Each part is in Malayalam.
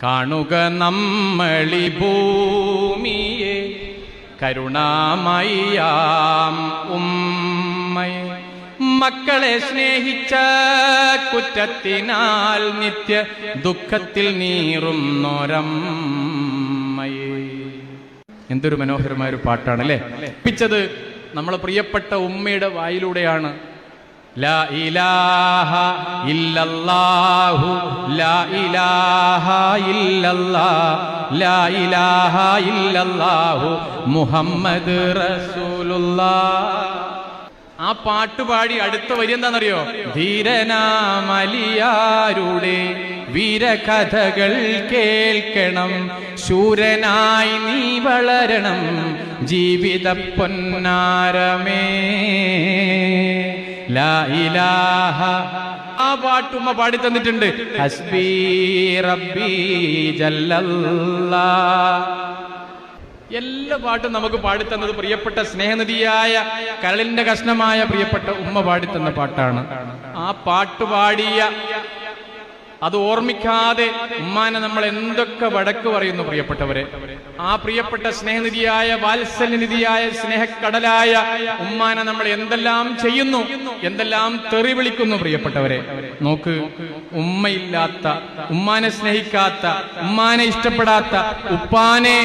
കാണുക നമ്മളി ഭൂമിയെ കരുണാമയ്യാം ഉമ്മയെ. മക്കളെ സ്നേഹിച്ച കുറ്റത്തിനാൽ നിത്യ ദുഃഖത്തിൽ നീറുന്നൊരമ്മയെ. എന്തൊരു മനോഹരമായ ഒരു പാട്ടാണല്ലേ. പിച്ചത് നമ്മളെ പ്രിയപ്പെട്ട ഉമ്മയുടെ വായിലൂടെയാണ്. ലാ ഇലാഹ ഇല്ലല്ലാഹു ലാ ഇലാഹ ഇല്ലല്ലാഹ് ലാ ഇലാഹ ഇല്ലല്ലാഹു മുഹമ്മദ് റസൂലുള്ളാഹ്. ആ പാട്ടുപാടി അടുത്ത വരി എന്താണെന്നറിയോ? ധീരനാമലിയാരുടെ വീരകഥകൾ കേൾക്കണം, ശൂരനായി നീ വളരണം ജീവിത പൊന്നാരമേ. ലാ ഇലാഹ. ആ പാട്ടുമ്മ പാടി തന്നിട്ടുണ്ട്. ഹസ്ബി റബ്ബി ജല്ലല്ലാഹ്. എല്ലാ പാട്ടും നമുക്ക് പാടിത്തന്നത് പ്രിയപ്പെട്ട സ്നേഹനിധിയായ കരളിന്റെ കഷ്ണമായ പ്രിയപ്പെട്ട ഉമ്മ പാടിത്തന്ന പാട്ടാണ്. ആ പാട്ട് പാടിയ അത് ഓർമ്മിക്കാതെ ഉമ്മാനെ നമ്മൾ എന്തൊക്കെ വടക്ക് പറയുന്നു പ്രിയപ്പെട്ടവരെ. ആ പ്രിയപ്പെട്ട സ്നേഹനിധിയായ വാത്സല്യനിധിയായ സ്നേഹക്കടലായ ഉമ്മാനെ നമ്മൾ എന്തെല്ലാം ചെയ്യുന്നു, എന്തെല്ലാം തെറി വിളിക്കുന്നു പ്രിയപ്പെട്ടവരെ. നോക്ക്, ഉമ്മയില്ലാത്ത, ഉമ്മാനെ സ്നേഹിക്കാത്ത, ഉമ്മാനെ ഇഷ്ടപ്പെടാത്ത, ഉപ്പാനെ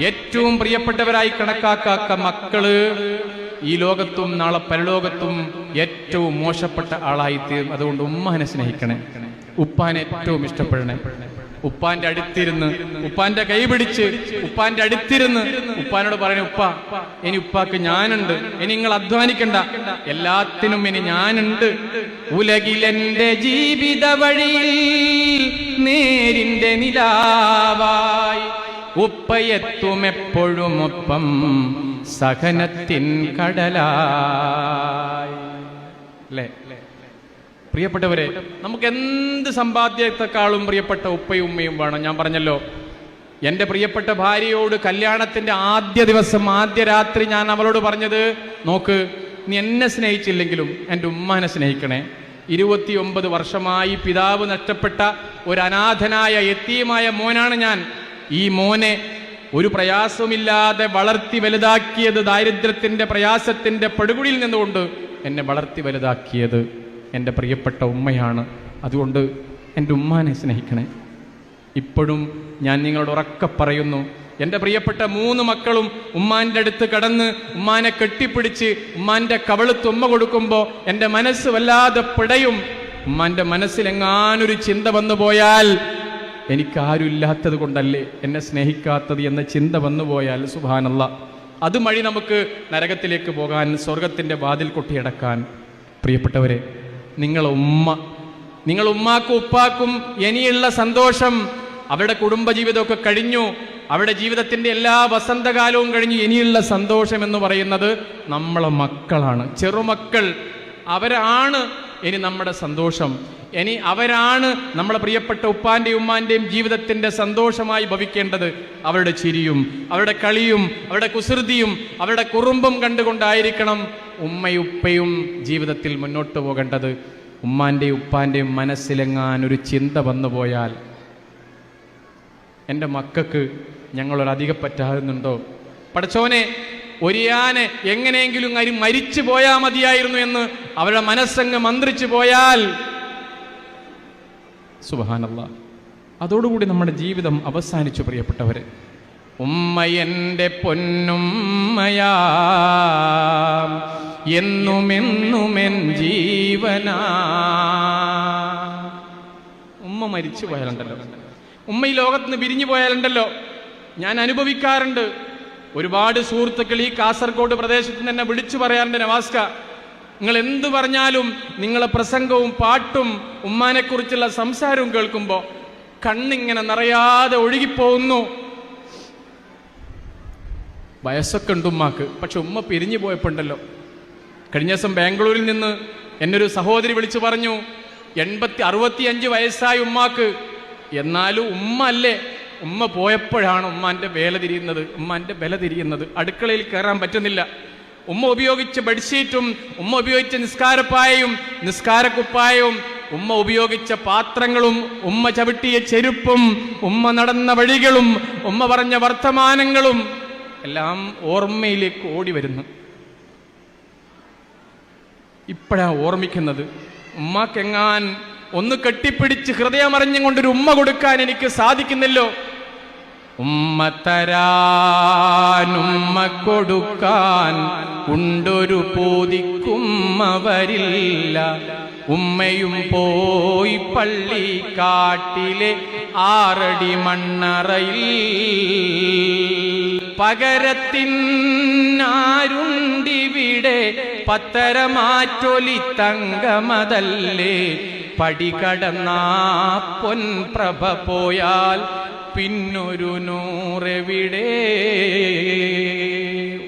ഏറ്റവും പ്രിയപ്പെട്ടവരായി കണക്കാക്കാത്ത മക്കള് ഈ ലോകത്തും നാളെ പരലോകത്തും ഏറ്റവും മോശപ്പെട്ട ആളായിത്തീരും. അതുകൊണ്ട് ഉമ്മാനെ സ്നേഹിക്കണേ, ഉപ്പാനെ ഏറ്റവും ഇഷ്ടപ്പെടണേ. ഉപ്പാന്റെ അടുത്തിരുന്ന്, ഉപ്പാന്റെ കൈ പിടിച്ച് ഉപ്പാന്റെ അടുത്തിരുന്ന് ഉപ്പാനോട് പറയണേ, ഉപ്പ ഇനി ഉപ്പാക്ക് ഞാനുണ്ട്, ഇനി നിങ്ങൾ അധ്വാനിക്കണ്ട, എല്ലാത്തിനും ഇനി ഞാനുണ്ട്. ഉലകിലെന്റെ ജീവിത വഴിയിൽ നേരിന്റെ നിലാവായി ഉപ്പയെത്തും എപ്പോഴും ഒപ്പം സഹനത്തിൻ കടലായി. അല്ലേ പ്രിയപ്പെട്ടവരെ, നമുക്ക് എന്ത് സമ്പാദ്യത്തെക്കാളും പ്രിയപ്പെട്ട ഉപ്പയും ഉമ്മയും വേണം. ഞാൻ പറഞ്ഞല്ലോ, എൻ്റെ പ്രിയപ്പെട്ട ഭാര്യയോട് കല്യാണത്തിന്റെ ആദ്യ ദിവസം, ആദ്യ രാത്രി ഞാൻ അവളോട് പറഞ്ഞത്, നോക്ക്, നീ എന്നെ സ്നേഹിച്ചില്ലെങ്കിലും എൻ്റെ ഉമ്മാനെ സ്നേഹിക്കണേ. 29 വർഷമായി പിതാവ് നഷ്ടപ്പെട്ട ഒരു അനാഥനായ യതീമായ മോനാണ് ഞാൻ. ഈ മോനെ ഒരു പ്രയാസമില്ലാതെ വളർത്തി വലുതാക്കിയത്, ദാരിദ്ര്യത്തിന്റെ പ്രയാസത്തിന്റെ പടുകുടിയിൽ നിന്നുകൊണ്ട് എന്നെ വളർത്തി വലുതാക്കിയത് എൻ്റെ പ്രിയപ്പെട്ട ഉമ്മയാണ്. അതുകൊണ്ട് എൻ്റെ ഉമ്മാനെ സ്നേഹിക്കണേ. ഇപ്പോഴും ഞാൻ നിങ്ങളോട് ഉറക്കെ പറയുന്നു, എൻ്റെ പ്രിയപ്പെട്ട 3 മക്കളും ഉമ്മാൻ്റെ അടുത്ത് കടന്ന് ഉമ്മാനെ കെട്ടിപ്പിടിച്ച് ഉമ്മാൻ്റെ കവളുത്ത് ഉമ്മ കൊടുക്കുമ്പോൾ എൻ്റെ മനസ്സ് വല്ലാതെ പിടയും. ഉമ്മാൻ്റെ മനസ്സിലെങ്ങാനൊരു ചിന്ത വന്നു പോയാൽ, എനിക്കാരുമില്ലാത്തത് കൊണ്ടല്ലേ എന്നെ സ്നേഹിക്കാത്തത് എന്ന ചിന്ത വന്നു പോയാൽ, സുബ്ഹാനല്ലാഹ്, അത് വഴി നമുക്ക് നരകത്തിലേക്ക് പോകാൻ, സ്വർഗത്തിൻ്റെ വാതിൽ കൊട്ടിയടക്കാൻ. പ്രിയപ്പെട്ടവരെ, നിങ്ങൾ ഉമ്മാക്കും ഉപ്പാക്കും ഇനിയുള്ള സന്തോഷം, അവരുടെ കുടുംബജീവിതമൊക്കെ കഴിഞ്ഞു, അവരുടെ ജീവിതത്തിന്റെ എല്ലാ വസന്തകാലവും കഴിഞ്ഞു. ഇനിയുള്ള സന്തോഷം എന്ന് പറയുന്നത് നമ്മളെ മക്കളാണ്, ചെറുമക്കൾ. അവരാണ് ഇനി നമ്മുടെ സന്തോഷം. ഇനി അവരാണ് നമ്മളെ പ്രിയപ്പെട്ട ഉപ്പാന്റെയും ഉമ്മാന്റെയും ജീവിതത്തിന്റെ സന്തോഷമായി ഭവിക്കേണ്ടത്. അവരുടെ ചിരിയും അവരുടെ കളിയും അവരുടെ കുസൃതിയും അവരുടെ കുറുമ്പും കണ്ടുകൊണ്ടായിരിക്കണം ഉമ്മയും ഉപ്പയും ജീവിതത്തിൽ മുന്നോട്ട് പോകേണ്ടത്. ഉമ്മാന്റെയും ഉപ്പാന്റെയും മനസ്സിലെങ്ങാനൊരു ചിന്ത വന്നു പോയാൽ, എൻ്റെ മക്കൾക്ക് ഞങ്ങളൊരധികം പറ്റാകുന്നുണ്ടോ, പടച്ചോനെ ഒരിയാനെ എങ്ങനെയെങ്കിലും മരിച്ചു പോയാൽ മതിയായിരുന്നു എന്ന് അവരുടെ മനസ്സങ്ങ് മന്ത്രിച്ചു പോയാൽ, സുബ്ഹാനല്ലാഹ്, അതോടുകൂടി നമ്മുടെ ജീവിതം അവസാനിച്ചു. പ്രിയപ്പെട്ടവരെ, ഉമ്മ എൻ്റെ പൊന്നുമ്മയാ, എന്നുമെന്നുമെൻ ജീവനാ. ഉമ്മ മരിച്ചു പോയാലുണ്ടല്ലോ, ഉമ്മ ഈ ലോകത്തുനിന്ന് പിരിഞ്ഞു പോയാലുണ്ടല്ലോ, ഞാൻ അനുഭവിക്കാറുണ്ട്. ഒരുപാട് സുഹൃത്തുക്കൾ ഈ കാസർഗോഡ് പ്രദേശത്ത് തന്നെ വിളിച്ചു പറയാറുണ്ട്, നവാസ്ക, നിങ്ങൾ എന്തു പറഞ്ഞാലും നിങ്ങളെ പ്രസംഗവും പാട്ടും ഉമ്മാനെക്കുറിച്ചുള്ള സംസാരവും കേൾക്കുമ്പോൾ കണ്ണിങ്ങനെ നിറയാതെ ഒഴുകിപ്പോകുന്നു. വയസ്സൊക്കെ ഉണ്ട് ഉമ്മാക്ക്, പക്ഷെ ഉമ്മ പിരിഞ്ഞു പോയപ്പോണ്ടല്ലോ. കഴിഞ്ഞ ദിവസം ബാംഗ്ലൂരിൽ നിന്ന് എന്നൊരു സഹോദരി വിളിച്ചു പറഞ്ഞു, 65 വയസ്സായി ഉമ്മാക്ക്, എന്നാലും ഉമ്മ അല്ലേ, ഉമ്മ പോയപ്പോഴാണ് ഉമ്മാന്റെ വില തിരിയുന്നത്. അടുക്കളയിൽ കയറാൻ പറ്റുന്നില്ല. ഉമ്മ ഉപയോഗിച്ച ബെഡ്ഷീറ്റും ഉമ്മ ഉപയോഗിച്ച നിസ്കാരപ്പായയും നിസ്കാരക്കുപ്പായവും ഉമ്മ ഉപയോഗിച്ച പാത്രങ്ങളും ഉമ്മ ചവിട്ടിയ ചെരുപ്പും ഉമ്മ നടന്ന വഴികളും ഉമ്മ പറഞ്ഞ വർത്തമാനങ്ങളും എല്ലാം ഓർമ്മയിലേക്ക് ഓടി വരുന്നു. ഇപ്പോഴാ ഓർമ്മിക്കുന്നത്, ഉമ്മക്കെങ്ങാൻ ഒന്ന് കെട്ടിപ്പിടിച്ച് ഹൃദയമറിഞ്ഞുകൊണ്ടൊരു ഉമ്മ കൊടുക്കാൻ എനിക്ക് സാധിക്കുന്നില്ലോ. ഉമ്മ തരാൻ ഉമ്മ കൊടുക്കാൻ ഉണ്ടൊരു പൂതിക്കുമ്മ വരില്ല. ഉമ്മയും പോയി പള്ളിക്കാട്ടിലെ 6 അടി മണ്ണറയിൽ. പകരത്തിനാരുണ്ടിവിടെ പത്തരമാറ്റൊലി തങ്കമതല്ലേ. പടികടന്നാ പൊൻപ്രഭ പോയാൽ പിന്നൊരു നൂറെവിടെ.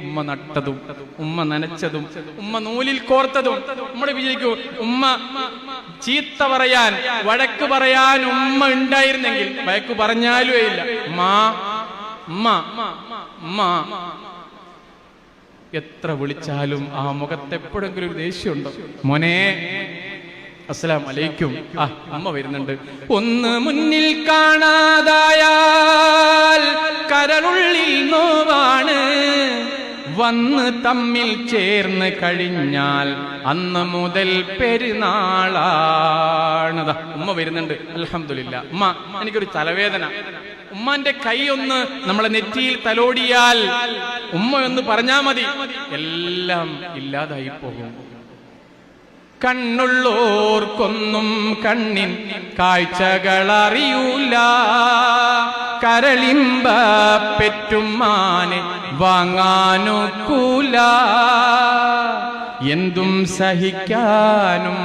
ഉമ്മ നട്ടതും ഉമ്മ നനച്ചതും ഉമ്മ നൂലിൽ കോർത്തതും. നമ്മുടെ വിചാരിക്കൂ, ഉമ്മ ചീത്ത പറയാൻ വഴക്ക് പറയാൻ ഉമ്മ ഉണ്ടായിരുന്നെങ്കിൽ വഴക്ക് പറഞ്ഞാലും ഇല്ല. എത്ര വിളിച്ചാലും ആ മുഖത്ത് എപ്പോഴെങ്കിലും ഒരു ദേഷ്യമുണ്ടോ? മോനെ അസ്സലാം അലൈക്കും, അമ്മ വരുന്നുണ്ട്. ഒന്ന് മുന്നിൽ കാണാതായാൽ കരളുള്ളിൽ നോവാണ്. വന്ന് തമ്മിൽ ചേർന്ന് കഴിഞ്ഞാൽ അന്ന് മുതൽ പെരുന്നാളാണ്. ഉമ്മ വരുന്നുണ്ട്, അൽഹംദുലില്ലാ. ഉമ്മ, എനിക്കൊരു തലവേദന. ഉമ്മാന്റെ കൈ ഒന്ന് നമ്മളെ നെറ്റിയിൽ തലോടിയാൽ ഉമ്മ ഒന്ന് പറഞ്ഞാ മതി, എല്ലാം ഇല്ലാതായി പോകും. കണ്ണുള്ളോർക്കൊന്നും കണ്ണിൻ കാഴ്ചകളറിയൂല. കരളിമ്പ പെറ്റുമ്മാനെ വാങ്ങാനൊക്കൂല. എന്തും സഹിക്കാനും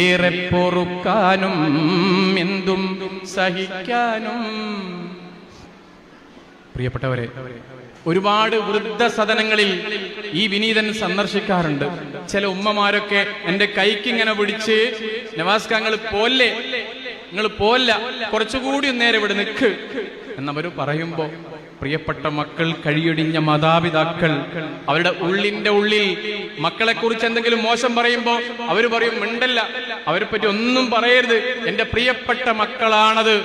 ഏറെ പൊറുക്കാനും എന്തും സഹിക്കാനും. പ്രിയപ്പെട്ടവരെ, ഒരുപാട് വൃദ്ധസദനങ്ങളിൽ ഈ വിനീതൻ സന്ദർശിക്കാറുണ്ട്. ചില ഉമ്മമാരൊക്കെ എന്റെ കൈക്കിങ്ങനെ പിടിച്ച്, നവാസ് ഖാൻ നിങ്ങൾ പോല്ല, കുറച്ചുകൂടി നേരം ഇവിടെ നിൽക്ക് എന്നവര് പറയുമ്പോ, പ്രിയപ്പെട്ട മക്കൾ, കഴിയൊടിഞ്ഞ മാതാപിതാക്കൾ അവരുടെ ഉള്ളിന്റെ ഉള്ളിൽ മക്കളെ കുറിച്ച് എന്തെങ്കിലും മോശം പറയുമ്പോ അവര് പറയും, മിണ്ടല്ല, അവരെ പറ്റി ഒന്നും പറയരുത്, എന്റെ പ്രിയപ്പെട്ട മക്കളാണത്.